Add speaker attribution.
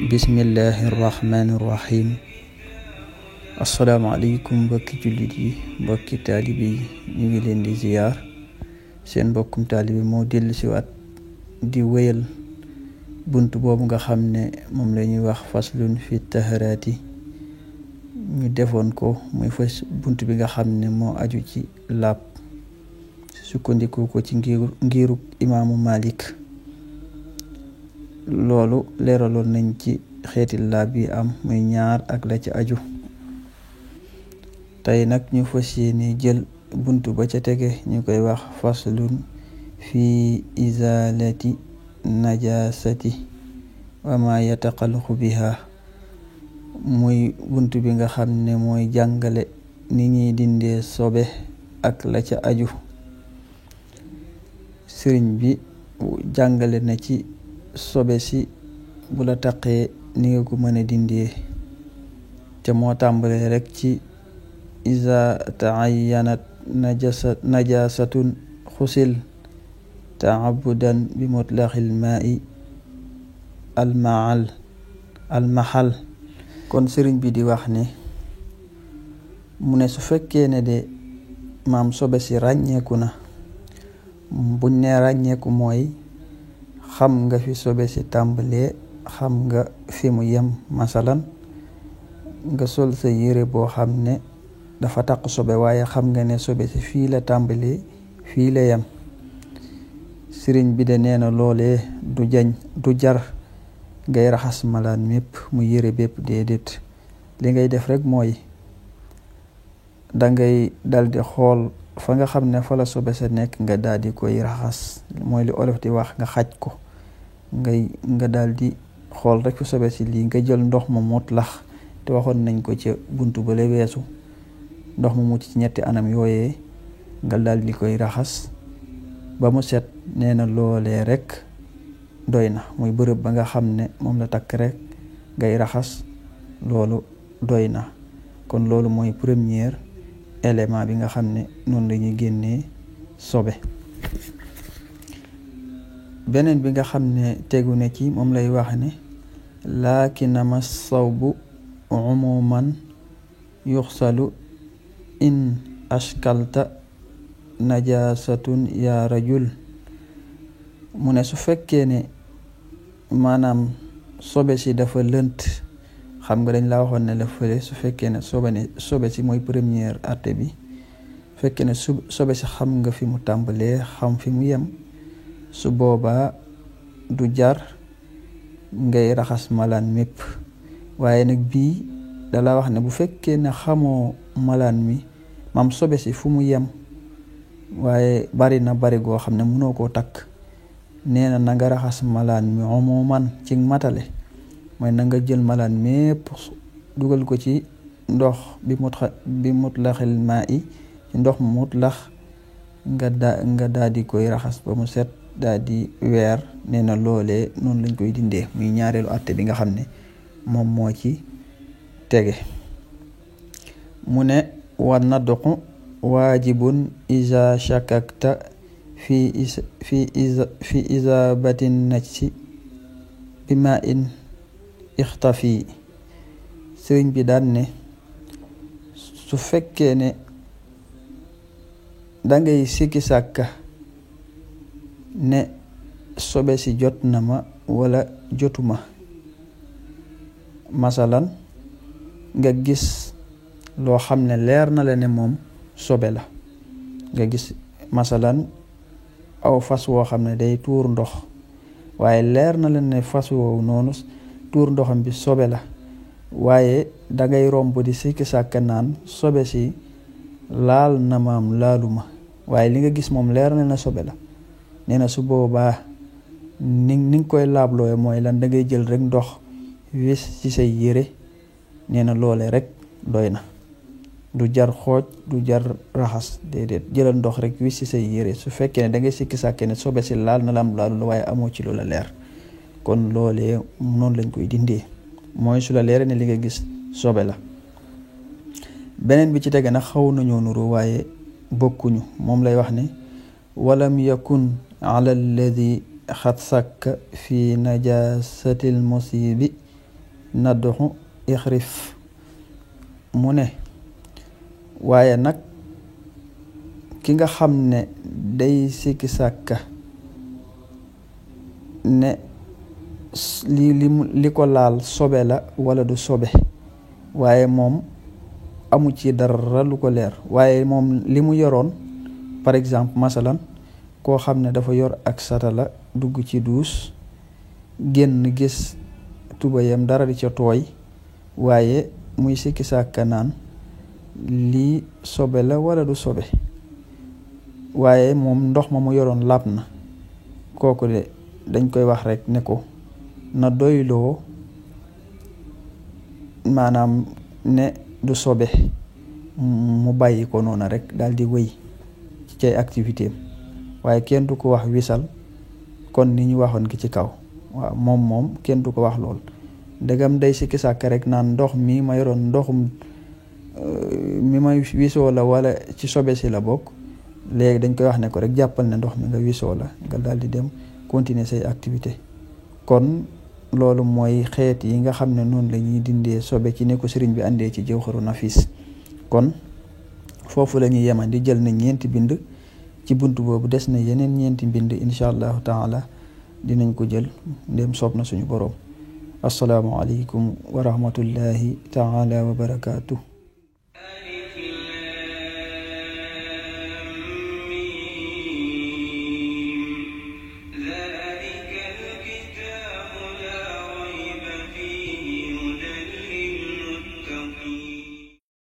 Speaker 1: bismillahi irrahmani irrahim asalaamaaleykum mbokki jullit yi mbokki taalibe yi ñu ngi leen di ziyaar seen mbokkum taalibe moo dellu si waat di wéyal bunt boobu nga xam ne moom la ñuy wax faslun fi taharaati ñu defoon ko muy fas bunt bi nga xam ne moo aju ci laab sukkandiku ko ci ngiru imaamu Malik. loolu leeraloon nañ ci xeeti laab yi am muy ñaar ak la ci aju. tey nag ñu fas yéene jël buntu ba ca tege ñu koy wax faslun fi izalati najasati wa ma yataqalqu biha, muy buntu bi nga xam ne mooy jàngale ni ñuy dindee sobe ak la ca aju. sëriñ bi jàngale na ci sobe si bu la taqee ni nga ko mën a dindee te moo tàmbale rek ci iza taayyanat najasatun xusil taabudan bi mutlaxil maai almahal. kon sëriñ bi di wax ne mu ne su fekkee ne de maam sobe si ràññeeku na, buñ ne ràññeeku mooy xam nga fi sobe si tàmbalee, xam nga fi mu yem. masalan nga sol sa yére boo xam ne dafa taq sobe waaye xam nga ne sobe si fii la tàmbalee fii la yem. sëriñ bi de nee na loolee du jar ngay raxas malaan mépp mu yére bépp, déedéet. li ngay def rek mooy dangay daldi xool fa nga xam ne fa la sobe sa nekk nga daldi koy raxas, mooy li olof di wax nga xaj ko. nga daldi xool rek fi sobe si lii nga jël ndox mu mutlax, te waxoon nañ ko ca buntu ba la weesu. ndox mu mucc ci ñetti anam yooyee nga daldi koy raxas ba mu set. nee na loolee rek doy na, muy bërëb ba nga xam ne moom la takk rek ngay raxas, loolu doy na. kon loolu mooy premier élément bi nga xam ne noonu la ñuy génnee sobe. beneen bi nga xam ne tegu na ci moom lay wax ne laakinama sawbu umuman yuxsalu in ashkalta najasatun ya rajul. mu ne su fekkee ne maanaam sobe si dafa lënt, xam nga dañ laa waxoon ne la fële su fekkee ne sobe si mooy première atte bi. fekkee ne sobe si xam nga fi mu tàmbalee, xam fi mu yem, su boobaa du jar ngay raxas malaan mépp. waaye nag bii dala wax ne bu fekkee ne xamoo malaan mi maam sobe si fu mu yem, waaye bari na bari goo xam ne mënoo koo takk, nee na nga raxas malaan mi umuman ci matale. mooy na nga jël malaan mépp dugal ko ci ndox bi mutlaxil maa i ci ndox mu mutlax, nga daal di koy raxas ba mu set, daal di weer. nee na loolee noonu lañ koy dindee, muy ñaareelu àtte bi nga xam ne moom moo ci tege. mu ne wa nadqu waajibun iza shakakta fi isabatin najsi bi ma in ixtafi. sëriñ bi daan ne su fekkee ne dangay sikki sàkka ne sobe si jot na ma wala jotuma, masalan nga gis loo xam ne leer na la ne moom sobe la. nga gis masalan aw fas woo xam ne day tuur ndox, waaye leer na la ne fas woowu noonu tuur ndoxam bi sobe la, waaye dangay romb di sikki sàkka naan sobe si laal na maam laaluma, waaye li nga gis moom leer na ne sobe la. nee na su boobaa ni nga koy laablooye mooy lan, dangay jël rek ndox wis ci say yére. nee na loole rek doy na, du jar xooj, du jar raxas, déedéet. jëlal ndox rek wis ci say yére su fekkee ne dangay sikki sàkke ne sobe si laal na lam laalu la, waaye amoo ci loola leer. kon loolee noonu lañ koy dindee, mooy su la leere ne li nga gis sobe la. beneen bi ci tege nag xaw nañoo nuru waaye bokkuñu. moom lay wax ne walam yakun ala alladi xat sakka fi najasatil musibi nadxu ixrif mu ne waaye nag ki nga xam ne day sikki sàkka ne li ko laal sobe la wala du sobe waaye moom amu ci dara lu ko leer waaye moom li mu yoroon par exemple masalan koo xam ne dafa yor ak satala dugg ci duus génn gis tubayam dara di ca tooy waaye muy sikki sàkka naan lii sobe la wala du sobe waaye moom ndox ma mu yoroon laab na kooku de dañ koy wax rek ne ko na doyloo maanaam ne du sobe mu bàyyi ko noona rek daal di wéy ci cay activité am waaye kenn du ko wax wisal kon ni ñu waxoon ki ci kaw waaw moom kenn du ko wax lool ndegam day sikki sàkk rek naan ndox mi ma yoroon ndoxum mi ma wisoo la wala ci sobe si la bokk léegi dañ koy wax ne ko rek jàppal ne ndox mi nga wisoo la nga daal di dem continuer say activité kon loolu mooy xeet yi nga xam ne noonu la ñuy dindee sobe ci ne ko sëriñ bi àndee ci Jawharu Nafis kon foofu la ñuy yeman di jël na ñeenti bind ci bunt boobu des na yeneen ñeenti mbind incha allahu taala dinañ ko jël ndem soob na suñu boroom assalaamu aleykum wa rahmatullahi taala wa barakaatu